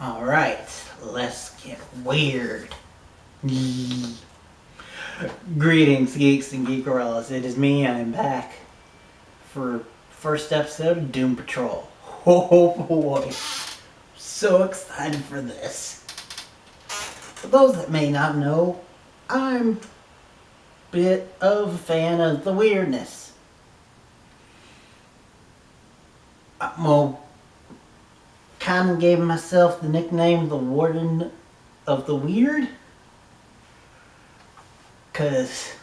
Alright, let's get weird. Greetings, geeks and geekerellas. It is me, I'm back for first episode of Doom Patrol. Oh boy, so excited for this. For those that may not know, I'm a bit of a fan of the weirdness. Well, kind of gave myself the nickname the Warden of the Weird, because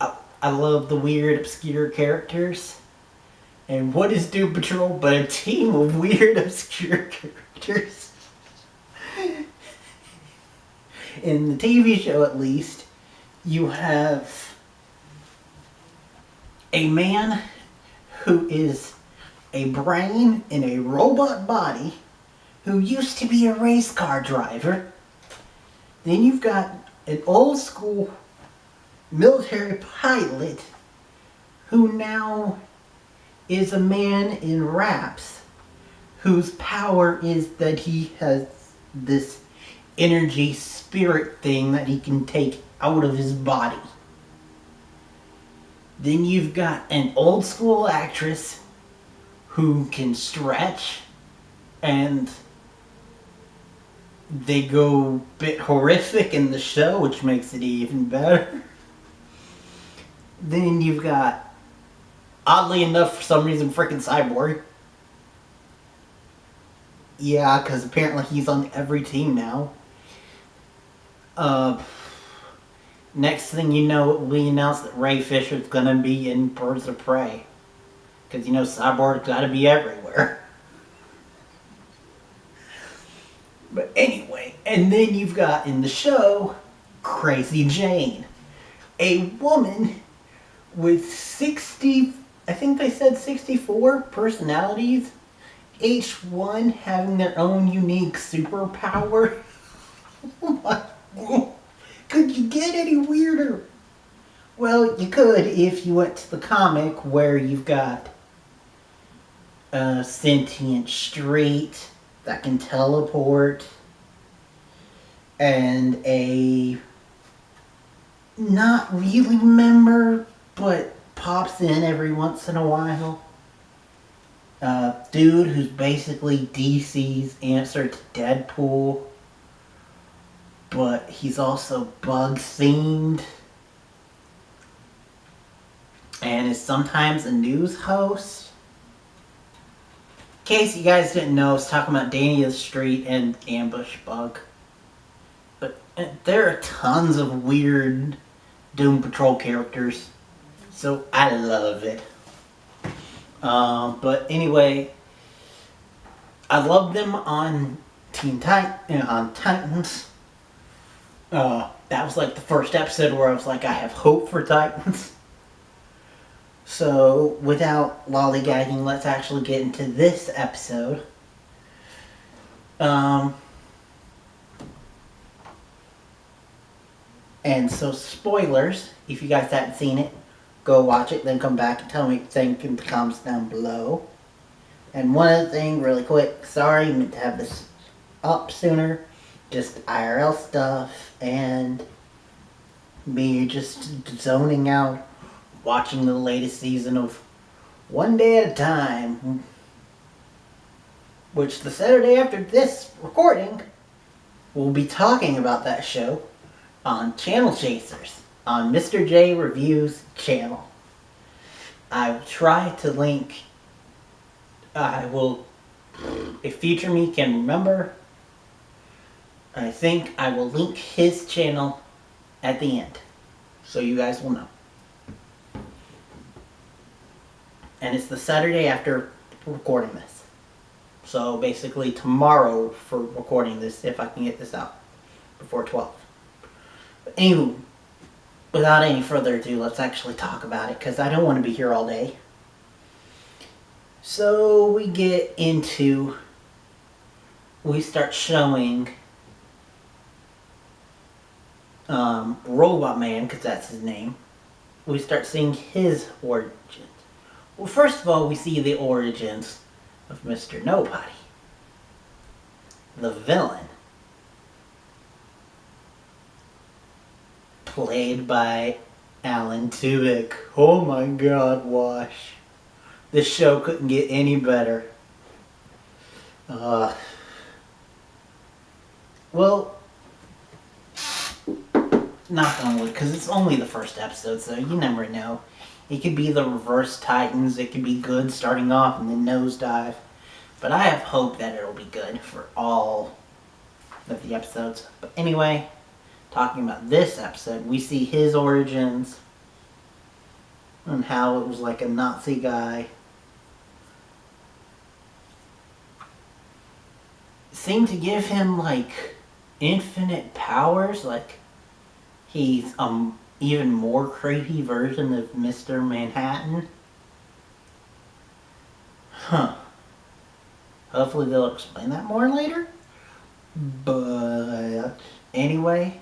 I love the weird, obscure characters. And what is Doom Patrol but a team of weird, obscure characters? In the TV show, at least, you have a man who is a brain in a robot body who used to be a race car driver. Then you've got an old school military pilot who now is a man in wraps, whose power is that he has this energy spirit thing that he can take out of his body. Then you've got an old school actress who can stretch, and they go a bit horrific in the show, which makes it even better. Then you've got, oddly enough, for some reason, frickin' Cyborg. Yeah, because apparently he's on every team now. Next thing you know, we announced that Ray Fisher's gonna be in Birds of Prey. Because, Cyborg's gotta be everywhere. But anyway, and then you've got in the show, Crazy Jane. A woman with 60, I think they said 64 personalities. Each one having their own unique superpower. Could you get any weirder? Well, you could if you went to the comic where you've got a sentient street that can teleport, and a not really member but pops in every once in a while. Dude who's basically DC's answer to Deadpool, but he's also bug themed and is sometimes a news host. In case you guys didn't know, I was talking about Danny the Street and Ambush Bug. But there are tons of weird Doom Patrol characters, so I love it. But anyway, I love them on on Titans. That was like the first episode where I was like, I have hope for Titans. So, without lollygagging, let's actually get into this episode. And so, spoilers, if you guys haven't seen it, go watch it, then come back and tell me what you think in the comments down below. And one other thing, really quick, sorry, I meant to have this up sooner. Just IRL stuff, and me just zoning out, watching the latest season of One Day at a Time, which the Saturday after this recording, we'll be talking about that show on Channel Chasers, on Mr. J Reviews channel. I will try to link, if future me can remember, I think I will link his channel at the end, so you guys will know. And it's the Saturday after recording this. So basically tomorrow for recording this, if I can get this out before 12. But anywho, without any further ado, let's actually talk about it, because I don't want to be here all day. So we start showing Robot Man, because that's his name. We start seeing his origins. Well, first of all, we see the origins of Mr. Nobody. the villain, played by Alan Tudyk. Oh my god, Wash. This show couldn't get any better. Well, knock on wood, because it's only the first episode, so you never know. It could be the Reverse Titans, it could be good starting off and then nosedive. But I have hope that it'll be good for all of the episodes. But anyway, talking about this episode, we see his origins and how it was like a Nazi guy. It seemed to give him like infinite powers, like he's even more creepy version of Mr. Manhattan. Huh. Hopefully they'll explain that more later. But anyway,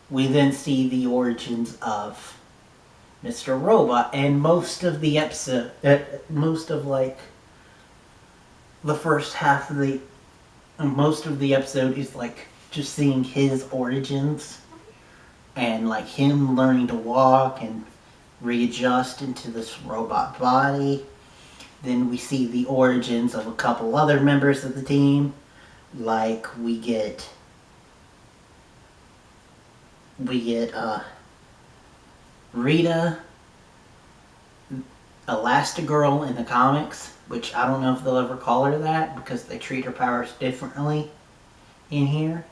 we then see the origins of Mr. Robot, and most of the episode, most of like the first half of most of the episode is like just seeing his origins and like him learning to walk and readjust into this robot body. Then we see the origins of a couple other members of the team. Like we get Rita, Elasti-Girl in the comics, which I don't know if they'll ever call her that because they treat her powers differently in here.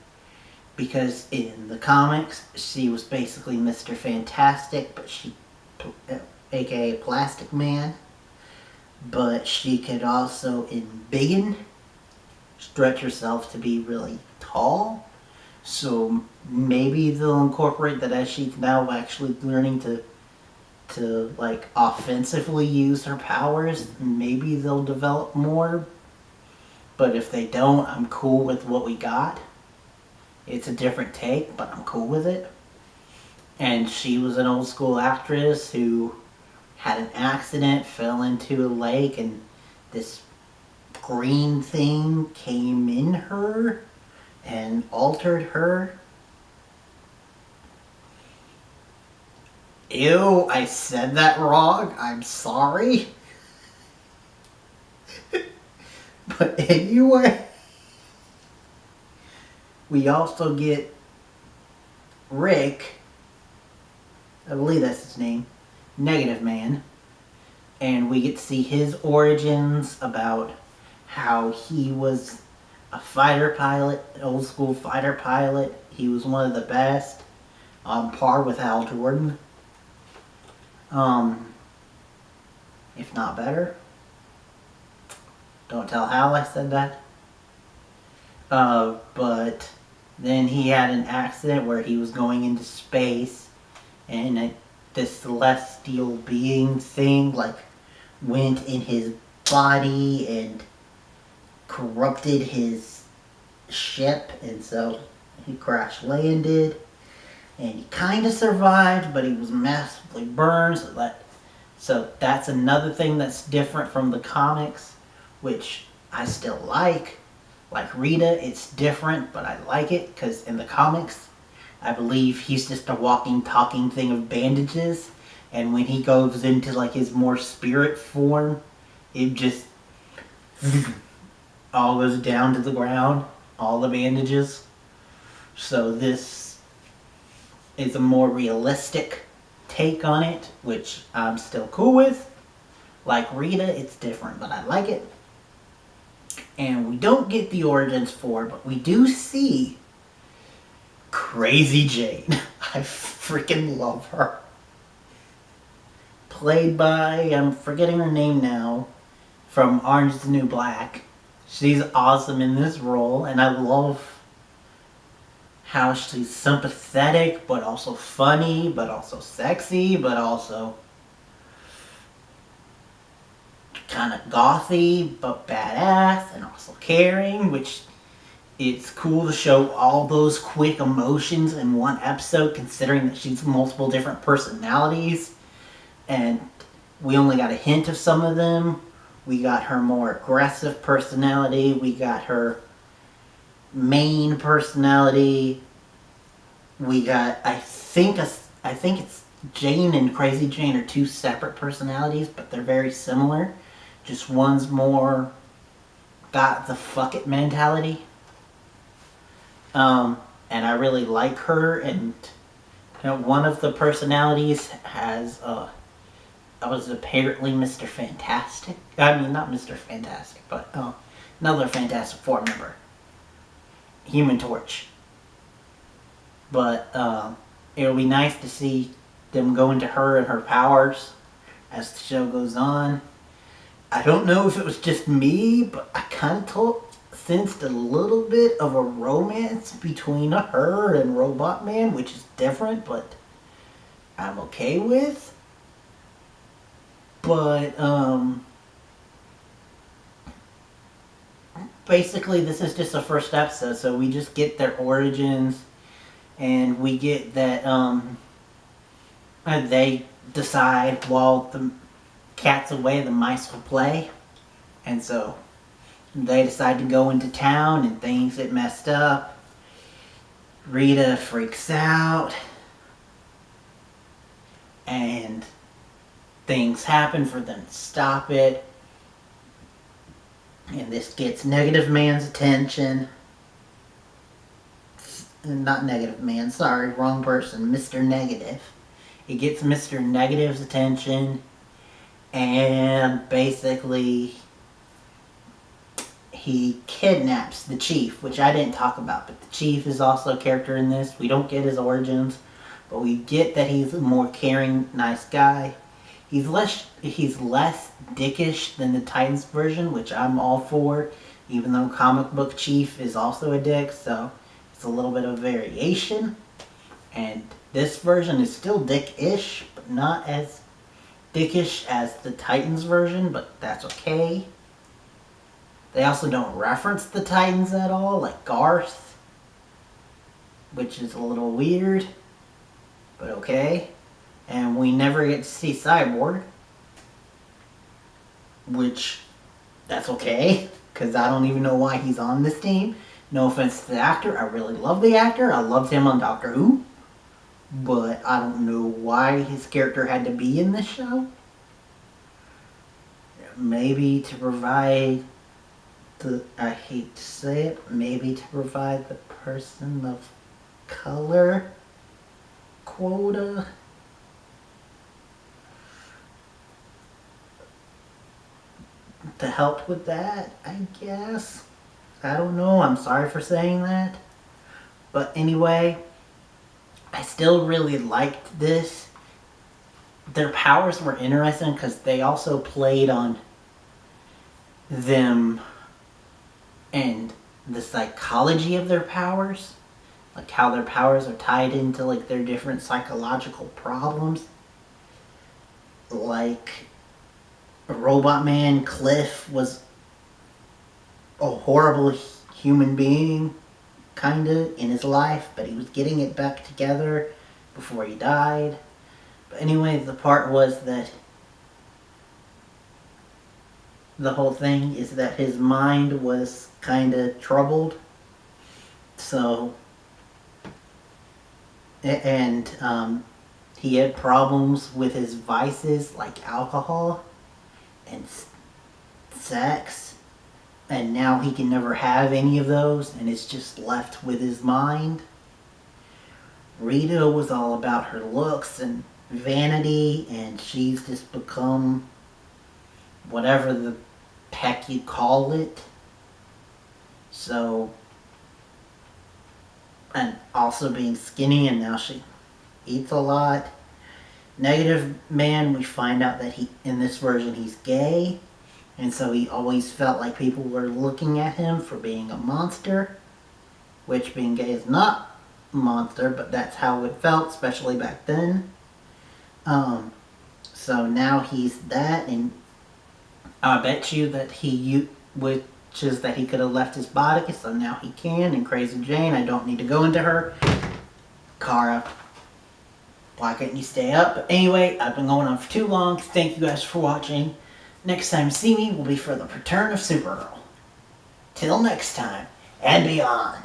Because in the comics, she was basically Mr. Fantastic, but aka Plastic Man. But she could also, in Biggin, stretch herself to be really tall. So maybe they'll incorporate that as she's now actually learning to like offensively use her powers. Maybe they'll develop more. But if they don't, I'm cool with what we got. It's a different take, but I'm cool with it. And she was an old school actress who had an accident, fell into a lake, and this green thing came in her and altered her. Ew, I said that wrong. I'm sorry. But anyway, we also get Rick, I believe that's his name, Negative Man, and we get to see his origins about how he was a fighter pilot, an old school fighter pilot. He was one of the best, on par with Hal Jordan, if not better. Don't tell Hal I said that. But then he had an accident where he was going into space, and this celestial being thing like went in his body and corrupted his ship, and so he crash landed, and he kind of survived, but he was massively burned. So that's another thing that's different from the comics, which I still like. Like Rita, it's different, but I like it because in the comics, I believe he's just a walking, talking thing of bandages, and when he goes into like his more spirit form, it just all goes down to the ground, all the bandages. So this is a more realistic take on it, which I'm still cool with. Like Rita, it's different, but I like it. And we don't get the origins for, but we do see Crazy Jane. I freaking love her. Played by, I'm forgetting her name now, from Orange is the New Black. She's awesome in this role, and I love how she's sympathetic, but also funny, but also sexy, but also kind of gothy, but badass, and also caring, which it's cool to show all those quick emotions in one episode, considering that she's multiple different personalities, and we only got a hint of some of them. We got her more aggressive personality, we got her main personality. We got, I think it's Jane and Crazy Jane are two separate personalities, but they're very similar. Just one's more got the fuck it mentality. And I really like her. And one of the personalities has I was apparently Mr. Fantastic. I mean, not Mr. Fantastic, but another Fantastic Four member, Human Torch. But it'll be nice to see them go into her and her powers as the show goes on. I don't know if it was just me, but I kind of sensed a little bit of a romance between her and Robot Man, which is different, but I'm okay with. But basically this is just the first episode, so we just get their origins, and we get that they decide while the cat's away the mice will play, and so they decide to go into town and things get messed up. Rita freaks out and things happen for them to stop it. And this gets Negative Man's attention. Not Negative Man, sorry, wrong person. Mr. Negative. It gets Mr. Negative's attention, and basically he kidnaps the chief, which I didn't talk about, but the chief is also a character in this. We don't get his origins, but we get that he's a more caring, nice guy. He's less dickish than the Titans version, which I'm all for, even though comic book Chief is also a dick, so it's a little bit of variation. And this version is still dick-ish, but not as dickish as the Titans version, but that's okay. They also don't reference the Titans at all, like Garth, which is a little weird, but okay. And we never get to see Cyborg, which, that's okay, because I don't even know why he's on this team. No offense to the actor, I really love the actor, I loved him on Doctor Who, but I don't know why his character had to be in this show. Maybe to provide I hate to say it, maybe to provide the person of color quota. To help with that, I guess. I don't know, I'm sorry for saying that. But anyway, I still really liked this. Their powers were interesting because they also played on them and the psychology of their powers. Like how their powers are tied into like their different psychological problems. Like Robot Man Cliff was a horrible human being, kinda, in his life, but he was getting it back together before he died. But anyway, the part was that the whole thing is that his mind was kinda troubled. So, and he had problems with his vices like alcohol and sex, and now he can never have any of those, and it's just left with his mind. Rita was all about her looks and vanity, and she's just become whatever the heck you call it. So, and also being skinny, and now she eats a lot. Negative Man, we find out that in this version he's gay, and so he always felt like people were looking at him for being a monster, which being gay is not a monster, but that's how it felt, especially back then. So now he's that, and I bet you that which is that he could have left his body, so now he can. And Crazy Jane, I don't need to go into her. Kara, why couldn't you stay up? But anyway, I've been going on for too long. Thank you guys for watching. Next time you see me will be for the return of Supergirl. Till next time, and beyond.